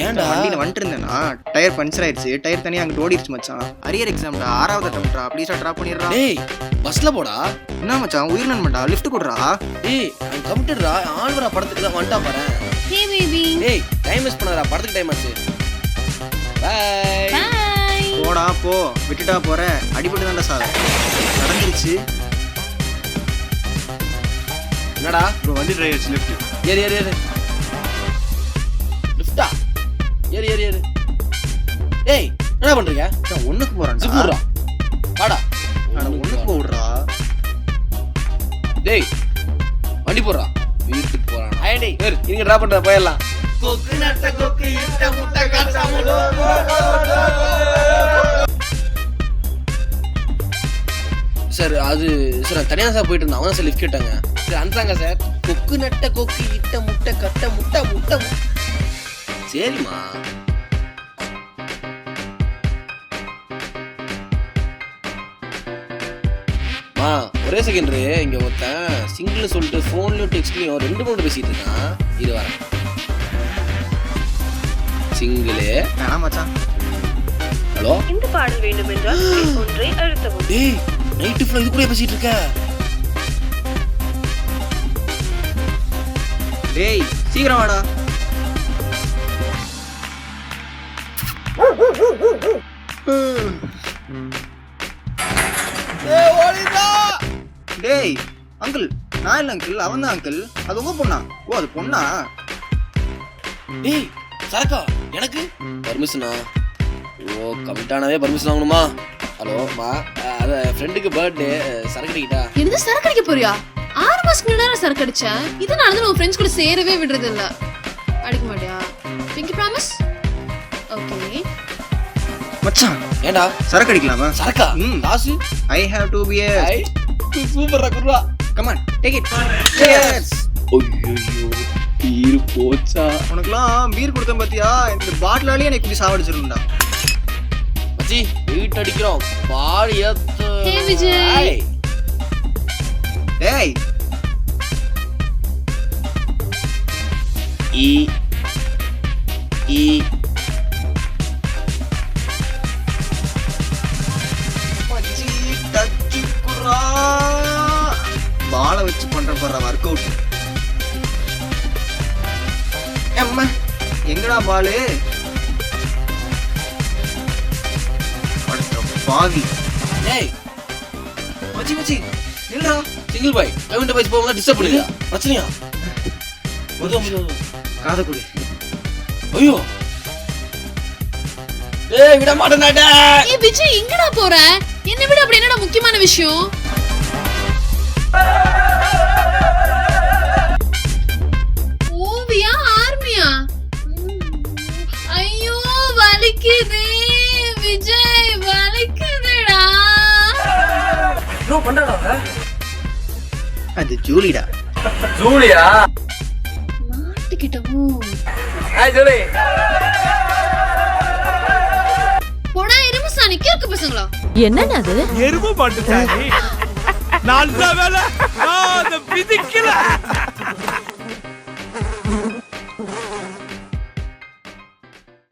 ஏன்டா வண்டியில வந்துட்டு இருந்தேன்னா டயர் பஞ்சர் ஆயிடுச்சு. டயர் தனியா அங்கிட்டு ஓடிடுச்சு மச்சான். அரியர் எக்ஸாம்டா 6வது அட்டம்ப்டா. ப்ளீஸா ட்ராப் பண்ணிடுறா. டேய் பஸ்ல போடா. என்ன மச்சான் உயிர் நண்பன்டா, லிஃப்ட் கொடுறா. டேய் நான் கமிட்டட்ரா. ஆல்வரா படத்துக்கு தான் வந்துட்டா பாரு. Hey baby. டேய் டைம் வேஸ்ட் பண்ணாதடா, படத்துக்கு டைம் ஆச்சு. Bye bye. போடா போ, விட்டுட்டா போற. அடிபட்டு தான்டா சார் நடந்துருச்சு. என்னடா ப்ரோ வண்டி டிரைவ் ஆயிடுச்சு. லிஃப்ட் ஏறு ஏறு ஏறு. லிஃப்டா ஏறு ஏறு ஏறு. டேய் என்ன பண்றீங்க? நான் ஒண்ணுக்கு போறேன். ஜிப்புறா வாடா. நான் ஒண்ணுக்கு போடுறா. டேய் வண்டி போறா. வீட்டுக்கு போறான். ஐடி ஏறு. இங்க டிராப் பண்ற போயிடலாம். கொக்கு நட்ட கொக்கு இட்ட முட்டை காச்சாமலோ. சார் அது சார் தனியா சார் போயிட்டு இருந்தா. அவன் சார் லிஃப்ட் கேட்டாங்க. சார் அந்தாங்க சார். கொக்கு நட்ட கொக்கு இட்ட முட்டை கட்ட முட்டை முட்டை. சரிம்மா. ஒரே செகண்ட் இங்க ஒருத்தன் சிங்கிள் சொல்லிட்டு போன்லயும் டெக்ஸ்ட்லயும் 2 பேசிட்டு இருக்கான். இது வர சிங்கிள். வேணாம் மச்சான். ஹலோ இந்த பாடல் வேண்டும் என்றால் ஒன்றை அழுத்தவும். டேய் நைட் ஃபுல்லா இது கூட பேசிட்டு இருக்க. டேய் சீக்கிரம் வாடா. டேய் ஓடிடா. டேய் அங்கிள், நான் இல்ல அங்கிள், அவன் தான் அங்கிள். அது உங்க பொண்ணா? ஓ அது பொண்ணா? டேய் சரக்கா எனக்கு பர்மிஷனா? ஓ கமிட்டானவே பர்மிஷன் வாங்கணுமா? ஹலோ மா, அத ஃப்ரெண்டுக்கு பர்த்டே சரக்கு அடிக்கிட்டா. என்னது சரக்கு அடிக்க போறியா? 6 மாசத்துக்கு முன்னாடி சரக்கு அடிச்சேன். இதனால தான் உன் ஃப்ரெண்ட்ஸ் கூட சேரவே விடுறது இல்ல. அடிக்க மாட்டியா? பிங்கி ப்ராமிஸ்? ஓகே. மச்சான் ஏண்டா சரக்கு அடிக்கலாமா? சரக்கா? ம். காசு I have 2 beers. ஐ சூப்பரா குர்ரா. Come on, take it. Cheers. ஐயோ பீர் போச்சா. உனக்குலாம் பீர் கொடுத்தேன் பாத்தியா? இந்த பாட்டிலாலே எனக்கு இப்படி சாவடிச்சிருந்தா. மச்சி வீட் அடிக்கிறோம். பாடி ஏத்து. ஹே விஜய். ஐ. டேய் ஈ ஈ மச்சி டச்சு குறா. பால வச்சு பண்ற வொர்க் அவுட். அம்மா எங்கடா பாலு? பாவி. டேய் மச்சி மச்சி நில்றா. சிங்கிள் பாய் கவுண்ட் பாய்ஸ் போவங்க டிஸ்டர்ப் பண்ணியா? பிரச்சனையா? காத குடி. ஐயோ ஏய் விட மாட்டேன்டா. ஏய் விஜய் எங்கடா போற? என்ன விட அப்படி என்னடா முக்கியமான விஷயம்? ஓவியா ஆர்மியா? ஐயோ வலிக்குதே விஜய், வலிக்குதுடா. ப்ரோ பண்றடா. அது ஜூலிடா. ஜூலியா? மாட்டிக்கிட்டமோ? Hi Julie. போடா எருமை சாணி கிறுக்கு பசங்களா. என்னன்னா அது? எருமை மாட்டு சாணி. நல்ல வேலை அந்த பிதிக்கல.